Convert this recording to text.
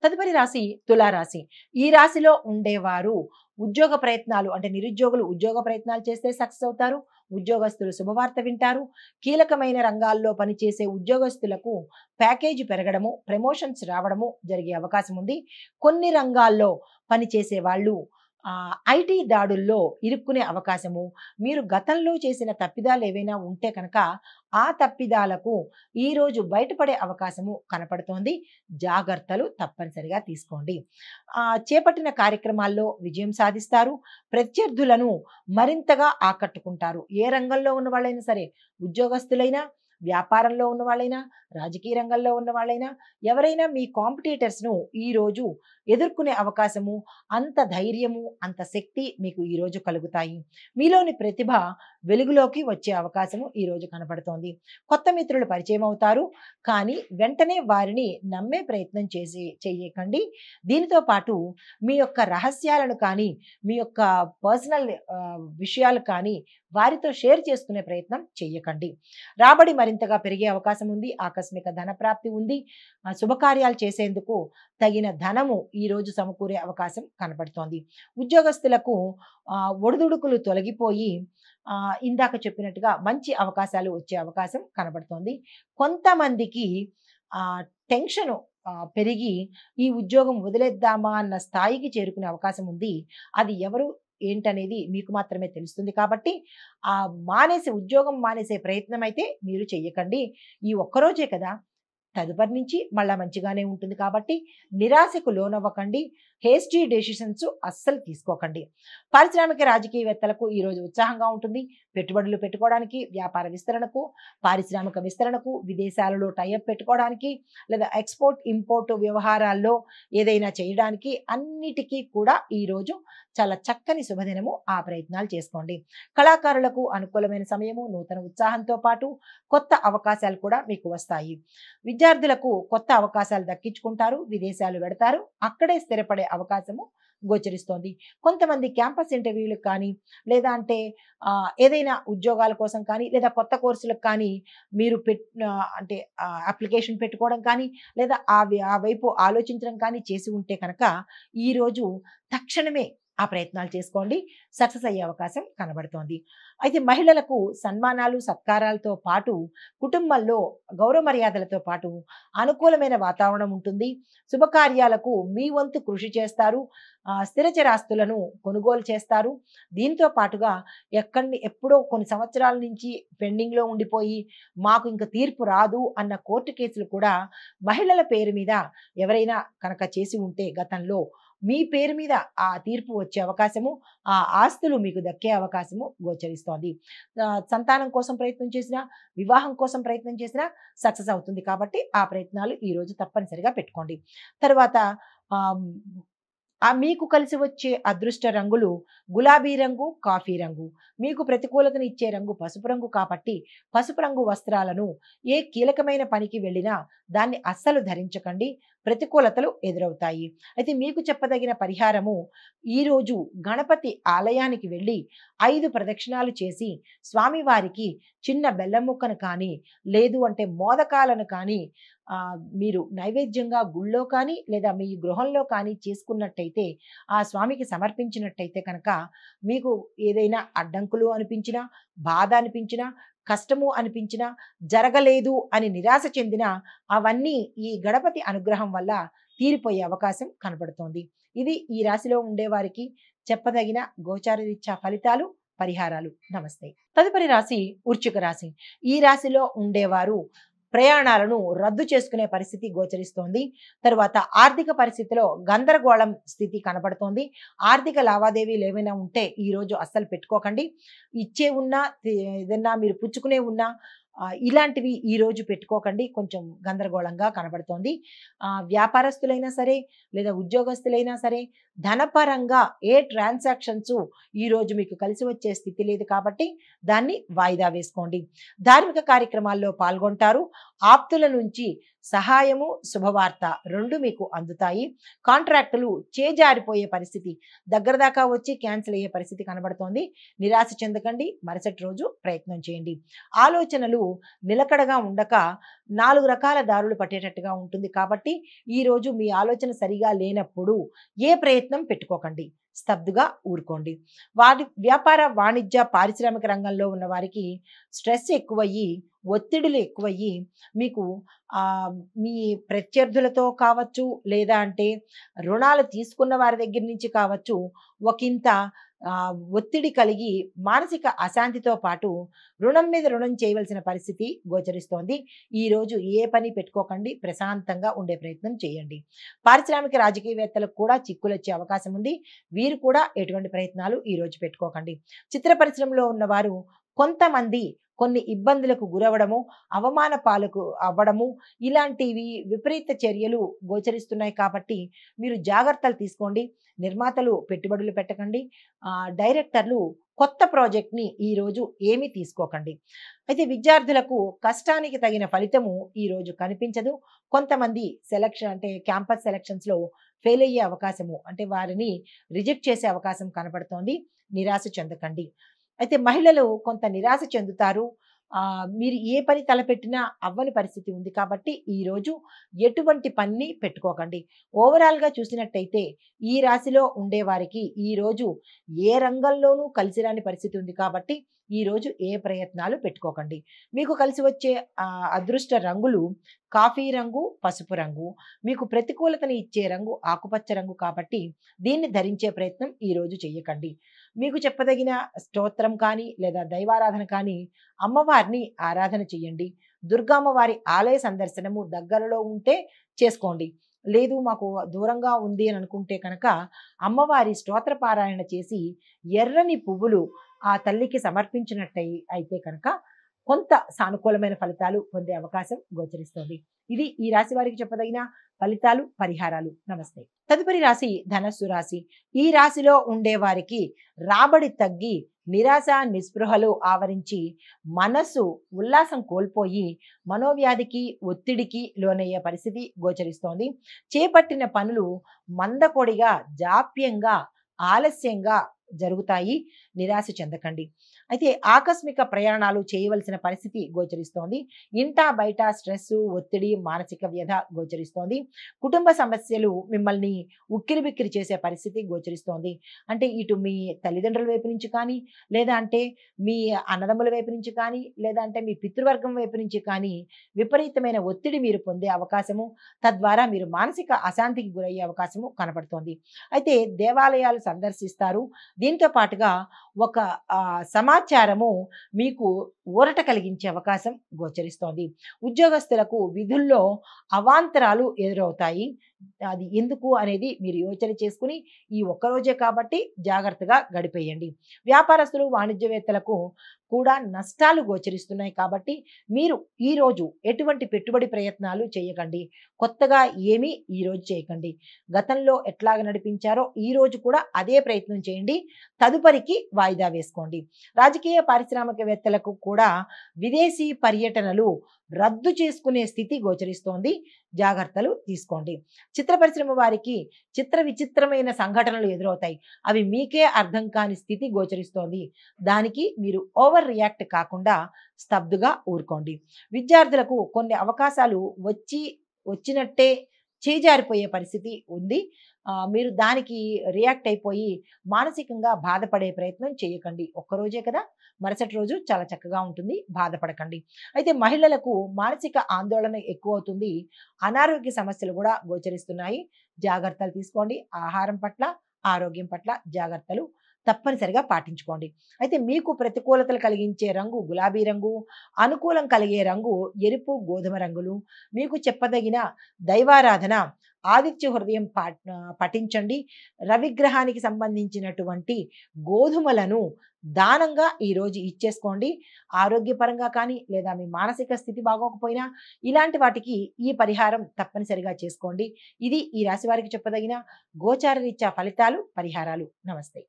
తదుపరి రాశి తులారాశి. ఈ రాశిలో ఉండేవారు ఉద్యోగ ప్రయత్నాలు అంటే నిరుద్యోగులు ఉద్యోగ ప్రయత్నాలు చేస్తే సక్సెస్ అవుతారు. ఉద్యోగస్తులు శుభవార్త వింటారు. కీలకమైన రంగాల్లో పనిచేసే ఉద్యోగస్తులకు ప్యాకేజీ పెరగడము, ప్రమోషన్స్ రావడము జరిగే అవకాశం ఉంది. కొన్ని రంగాల్లో పనిచేసే వాళ్ళు ఐటీ దాడుల్లో ఇరుక్కునే అవకాశము, మీరు గతంలో చేసిన తప్పిదాలు ఏవైనా ఉంటే కనుక ఆ తప్పిదాలకు ఈరోజు బయటపడే అవకాశము కనపడుతోంది. జాగ్రత్తలు తప్పనిసరిగా తీసుకోండి. చేపట్టిన కార్యక్రమాల్లో విజయం సాధిస్తారు. ప్రత్యర్థులను మరింతగా ఆకట్టుకుంటారు. ఏ రంగంలో ఉన్న వాళ్ళైనా సరే, ఉద్యోగస్తులైనా, వ్యాపారంలో ఉన్న వాళ్ళైనా, రాజకీయ రంగంలో ఉన్న వాళ్ళైనా, ఎవరైనా మీ కాంపిటీటర్స్ను ఈరోజు ఎదుర్కొనే అవకాశము, అంత ధైర్యము, అంత శక్తి మీకు ఈరోజు కలుగుతాయి. మీలోని ప్రతిభ వెలుగులోకి వచ్చే అవకాశము ఈరోజు కనపడుతోంది. కొత్త మిత్రులు పరిచయం అవుతారు. కానీ వెంటనే వారిని నమ్మే ప్రయత్నం చేయకండి. దీనితో పాటు మీ యొక్క రహస్యాలను కానీ, మీ యొక్క పర్సనల్ విషయాలు కానీ వారితో షేర్ చేసుకునే ప్రయత్నం చేయకండి. రాబడి మరింతగా పెరిగే అవకాశం ఉంది. ఆకస్మిక ధన ప్రాప్తి ఉంది. శుభకార్యాలు చేసేందుకు తగిన ధనము ఈరోజు సమకూరే అవకాశం కనపడుతోంది. ఉద్యోగస్తులకు ఒడిదుడుకులు తొలగిపోయి ఇందాక చెప్పినట్టుగా మంచి అవకాశాలు వచ్చే అవకాశం కనబడుతోంది. కొంతమందికి టెన్షను పెరిగి ఈ ఉద్యోగం వదిలేద్దామా అన్న స్థాయికి చేరుకునే అవకాశం ఉంది. అది ఎవరు ఏంటనేది మీకు మాత్రమే తెలుస్తుంది. కాబట్టి ఉద్యోగం మానేసే ప్రయత్నం అయితే మీరు చెయ్యకండి. ఈ ఒక్కరోజే కదా, తదుపరి నుంచి మళ్ళా మంచిగానే ఉంటుంది. కాబట్టి నిరాశకు లోనవ్వకండి. హేస్టీ డెసిషన్స్ అస్సలు తీసుకోకండి. పారిశ్రామిక రాజకీయవేత్తలకు ఈరోజు ఉత్సాహంగా ఉంటుంది. పెట్టుబడులు పెట్టుకోవడానికి, వ్యాపార విస్తరణకు, పారిశ్రామిక విస్తరణకు, విదేశాలలో టైఅప్ పెట్టుకోవడానికి, లేదా ఎక్స్పోర్ట్ ఇంపోర్ట్ వ్యవహారాల్లో ఏదైనా చేయడానికి అన్నిటికీ కూడా ఈరోజు చాలా చక్కని శుభదినము. ఆ ప్రయత్నాలు చేసుకోండి. కళాకారులకు అనుకూలమైన సమయము. నూతన ఉత్సాహంతో పాటు కొత్త అవకాశాలు కూడా మీకు వస్తాయి. విద్యార్థులకు కొత్త అవకాశాలు దక్కించుకుంటారు. విదేశాలు వెడతారు. అక్కడే స్థిరపడే అవకాశము గోచరిస్తోంది. కొంతమంది క్యాంపస్ ఇంటర్వ్యూలకు కానీ, లేదా అంటే ఏదైనా ఉద్యోగాల కోసం కానీ, లేదా కొత్త కోర్సులకు కానీ మీరు అప్లికేషన్ పెట్టుకోవడం కానీ, లేదా ఆ వైపు ఆలోచించడం కానీ చేసి ఉంటే కనుక ఈరోజు తక్షణమే ఆ ప్రయత్నాలు చేసుకోండి. సక్సెస్ అయ్యే అవకాశం కనబడుతోంది. అయితే మహిళలకు సన్మానాలు, సత్కారాలతో పాటు కుటుంబంలో గౌరవ మర్యాదలతో పాటు అనుకూలమైన వాతావరణం ఉంటుంది. శుభకార్యాలకు మీ వంతు కృషి చేస్తారు. స్థిరచరాస్తులను కొనుగోలు చేస్తారు. దీంతో పాటుగా ఎప్పుడో కొన్ని సంవత్సరాల నుంచి పెండింగ్లో ఉండిపోయి మాకు ఇంకా తీర్పు రాదు అన్న కోర్టు కేసులు కూడా మహిళల పేరు మీద ఎవరైనా కనుక చేసి ఉంటే గతంలో మీ పేరు మీద ఆ తీర్పు వచ్చే అవకాశము, ఆ ఆస్తులు మీకు దక్కే అవకాశము గోచరిస్తోంది. సంతానం కోసం ప్రయత్నం చేసినా, వివాహం కోసం ప్రయత్నం చేసినా సక్సెస్ అవుతుంది. కాబట్టి ఆ ప్రయత్నాలు ఈరోజు తప్పనిసరిగా పెట్టుకోండి. తర్వాత మీకు కలిసి వచ్చే అదృష్ట రంగులు గులాబీ రంగు, కాఫీ రంగు. మీకు ప్రతికూలతను ఇచ్చే రంగు పసుపు రంగు. కాబట్టి పసుపు రంగు వస్త్రాలను ఏ కీలకమైన పనికి వెళ్ళినా దాన్ని అస్సలు ధరించకండి. ప్రతికూలతలు ఎదురవుతాయి. అయితే మీకు చెప్పదగిన పరిహారము, ఈరోజు గణపతి ఆలయానికి వెళ్ళి 5 ప్రదక్షిణాలు చేసి స్వామివారికి చిన్న బెల్లం ముక్కను కానీ, లేదు అంటే మోదకాలను కానీ మీరు నైవేద్యంగా గుళ్ళో కానీ, లేదా మీ గృహంలో కానీ చేసుకున్నట్టయితే, ఆ స్వామికి సమర్పించినట్టయితే కనుక మీకు ఏదైనా అడ్డంకులు అనిపించినా, బాధ అనిపించినా, కష్టము అనిపించినా, జరగలేదు అని నిరాశ చెందినా అవన్నీ ఈ గణపతి అనుగ్రహం వల్ల తీరిపోయే అవకాశం కనబడుతోంది. ఇది ఈ రాశిలో ఉండేవారికి చెప్పదగిన గోచారరీత్యా ఫలితాలు, పరిహారాలు. నమస్తే. తదుపరి రాశి వృశ్చిక రాశి. ఈ రాశిలో ఉండేవారు ప్రయాణాలను రద్దు చేసుకునే పరిస్థితి గోచరిస్తోంది. తరువాత ఆర్థిక పరిస్థితిలో గందరగోళం స్థితి కనబడుతోంది. ఆర్థిక లావాదేవీలు ఏమైనా ఉంటే ఈరోజు అస్సలు పెట్టుకోకండి. ఇచ్చే ఉన్నా, ఏదన్నా మీరు పుచ్చుకునే ఉన్నా ఇలాంటివి ఈరోజు పెట్టుకోకండి. కొంచెం గందరగోళంగా కనబడుతోంది. వ్యాపారస్తులైనా సరే, లేదా ఉద్యోగస్తులైనా సరే, ధనపరంగా ఏ ట్రాన్సాక్షన్స్ ఈరోజు మీకు కలిసి వచ్చే స్థితి లేదు. కాబట్టి దాన్ని వాయిదా వేసుకోండి. ధార్మిక కార్యక్రమాల్లో పాల్గొంటారు. ఆప్తుల నుంచి సహాయము, శుభవార్త రెండు మీకు అందుతాయి. కాంట్రాక్టులు చేజారిపోయే పరిస్థితి, దగ్గర దాకా వచ్చి క్యాన్సిల్ అయ్యే పరిస్థితి కనబడుతోంది. నిరాశ చెందకండి, మరుసటి రోజు ప్రయత్నం చేయండి. ఆలోచనలు నిలకడగా ఉండక 4 రకాల దారులు పట్టేటట్టుగా ఉంటుంది కాబట్టి ఈరోజు మీ ఆలోచన సరిగా లేనప్పుడు ఏ ప్రయత్నం పెట్టుకోకండి, స్తబ్దుగా ఊరుకోండి. వ్యాపార, వాణిజ్య, పారిశ్రామిక రంగంలో ఉన్న వారికి స్ట్రెస్ ఎక్కువయ్యి, ఒత్తిడులు ఎక్కువయ్యి మీకు మీ ప్రత్యర్థులతో కావచ్చు, లేదా అంటే రుణాలు తీసుకున్న వారి దగ్గర నుంచి కావచ్చు, ఒకంత ఒత్తిడి కలిగి మానసిక అశాంతితో పాటు రుణం మీద రుణం చేయవలసిన పరిస్థితి గోచరిస్తోంది. ఈరోజు ఏ పని పెట్టుకోకండి, ప్రశాంతంగా ఉండే ప్రయత్నం చేయండి. పారిశ్రామిక రాజకీయవేత్తలకు కూడా చిక్కులు వచ్చే అవకాశం ఉంది. వీరు కూడా ఎటువంటి ప్రయత్నాలు ఈరోజు పెట్టుకోకండి. చిత్ర పరిశ్రమలో ఉన్నవారు కొంతమంది కొన్ని ఇబ్బందులకు గురవడము, అవమాన పాలకు అవ్వడము, ఇలాంటివి విపరీత చర్యలు గోచరిస్తున్నాయి కాబట్టి మీరు జాగ్రత్తలు తీసుకోండి. నిర్మాతలు పెట్టుబడులు పెట్టకండి. డైరెక్టర్లు కొత్త ప్రాజెక్ట్ని ఈరోజు ఏమీ తీసుకోకండి. అయితే విద్యార్థులకు కష్టానికి తగిన ఫలితము ఈరోజు కనిపించదు. కొంతమంది సెలక్షన్ అంటే క్యాంపస్ సెలక్షన్స్లో ఫెయిల్ అయ్యే అవకాశము, అంటే వారిని రిజెక్ట్ చేసే అవకాశం కనపడుతోంది. నిరాశ చెందకండి. అయితే మహిళలు కొంత నిరాశ చెందుతారు. మీరు ఏ పని తలపెట్టినా అవ్వని పరిస్థితి ఉంది కాబట్టి ఈరోజు ఎటువంటి పని పెట్టుకోకండి. ఓవరాల్గా చూసినట్టయితే ఈ రాశిలో ఉండేవారికి ఈరోజు ఏ రంగంలోనూ కలిసి రాని పరిస్థితి ఉంది కాబట్టి ఈరోజు ఏ ప్రయత్నాలు పెట్టుకోకండి. మీకు కలిసి వచ్చే అదృష్ట రంగులు కాఫీ రంగు, పసుపు రంగు. మీకు ప్రతికూలతని ఇచ్చే రంగు ఆకుపచ్చ రంగు కాబట్టి దీన్ని ధరించే ప్రయత్నం ఈరోజు చెయ్యకండి. మీకు చెప్పదగిన స్తోత్రం కానీ లేదా దైవారాధన కానీ అమ్మవారిని ఆరాధన చెయ్యండి. దుర్గామ్మవారి ఆలయ సందర్శనము దగ్గరలో ఉంటే చేసుకోండి. లేదు మాకు దూరంగా ఉంది అని అనుకుంటే కనుక అమ్మవారి స్తోత్ర పారాయణ చేసి ఎర్రని పువ్వులు ఆ తల్లికి అయితే కనుక కొంత సానుకూలమైన ఫలితాలు పొందే అవకాశం గోచరిస్తుంది. ఇది ఈ రాశి వారికి చెప్పదగిన ఫలితాలు, పరిహారాలు. నమస్తే. తదుపరి రాశి ధనస్సు రాశి. ఈ రాశిలో ఉండే వారికి రాబడి తగ్గి నిరాశ, నిస్పృహలు ఆవరించి మనస్సు ఉల్లాసం కోల్పోయి మనోవ్యాధికి, ఒత్తిడికి లోనయ్యే పరిస్థితి గోచరిస్తోంది. చేపట్టిన పనులు మందకొడిగా, జాప్యంగా, ఆలస్యంగా జరుగుతాయి. నిరాశ చెందకండి. అయితే ఆకస్మిక ప్రయాణాలు చేయవలసిన పరిస్థితి గోచరిస్తోంది. ఇంటా బయట స్ట్రెస్, ఒత్తిడి, మానసిక వ్యధ గోచరిస్తోంది. కుటుంబ సమస్యలు మిమ్మల్ని ఉక్కిరిబిక్కిరి చేసే పరిస్థితి గోచరిస్తోంది. అంటే ఇటు మీ తల్లిదండ్రుల వైపు నుంచి కానీ, లేదా అంటే మీ అన్నదమ్ముల వైపు నుంచి కానీ, లేదా అంటే మీ పితృవర్గం వైపు నుంచి కానీ విపరీతమైన ఒత్తిడి మీరు పొందే అవకాశము, తద్వారా మీరు మానసిక అశాంతికి గురయ్యే అవకాశము కనపడుతోంది. అయితే దేవాలయాలు సందర్శిస్తారు. దీంతో పాటుగా ఒక సమాచారము మీకు ఊరట కలిగించే అవకాశం గోచరిస్తోంది. ఉద్యోగస్తులకు విధుల్లో అవాంతరాలు ఎదురవుతాయి. అది ఎందుకు అనేది మీరు యోచన చేసుకుని ఈ ఒక్కరోజే కాబట్టి జాగ్రత్తగా గడిపేయండి. వ్యాపారస్తులు, వాణిజ్యవేత్తలకు కూడా నష్టాలు గోచరిస్తున్నాయి కాబట్టి మీరు ఈరోజు ఎటువంటి పెట్టుబడి ప్రయత్నాలు చేయకండి. కొత్తగా ఏమీ ఈరోజు చేయకండి. గతంలో ఎట్లాగ నడిపించారో ఈరోజు కూడా అదే ప్రయత్నం చేయండి. తదుపరికి వాయిదా వేసుకోండి. రాజకీయ, పారిశ్రామికవేత్తలకు కూడా విదేశీ పర్యటనలు రద్దు చేసుకునే స్థితి గోచరిస్తోంది. జాగ్రత్తలు తీసుకోండి. చిత్ర పరిశ్రమ వారికి చిత్ర విచిత్రమైన సంఘటనలు ఎదురవుతాయి. అవి మీకే అర్థం కాని స్థితి గోచరిస్తోంది. దానికి మీరు ఓవర్ రియాక్ట్ కాకుండా స్తబ్దుగా ఊరుకోండి. విద్యార్థులకు కొన్ని అవకాశాలు వచ్చినట్టే చేజారిపోయే పరిస్థితి ఉంది. మీరు దానికి రియాక్ట్ అయిపోయి మానసికంగా బాధపడే ప్రయత్నం చేయకండి. ఒక్కరోజే కదా, మరుసటి రోజు చాలా చక్కగా ఉంటుంది, బాధపడకండి. అయితే మహిళలకు మానసిక ఆందోళన ఎక్కువ అవుతుంది. అనారోగ్య సమస్యలు కూడా గోచరిస్తున్నాయి. జాగ్రత్తలు తీసుకోండి. ఆహారం పట్ల, ఆరోగ్యం పట్ల జాగ్రత్తలు తప్పనిసరిగా పాటించుకోండి. అయితే మీకు ప్రతికూలతలు కలిగించే రంగు గులాబీ రంగు, అనుకూలం కలిగే రంగు ఎరుపు, గోధుమ రంగులు. మీకు చెప్పదగిన దైవారాధన ఆదిత్య హృదయం పఠించండి. రవిగ్రహానికి సంబంధించినటువంటి గోధుమలను దానంగా ఈరోజు ఇచ్చేసుకోండి. ఆరోగ్యపరంగా కానీ లేదా మీ మానసిక స్థితి బాగోకపోయినా ఇలాంటి వాటికి ఈ పరిహారం తప్పనిసరిగా చేసుకోండి. ఇది ఈ రాశి వారికి చెప్పదగిన గోచార రీత్యా ఫలితాలు, పరిహారాలు. నమస్తే.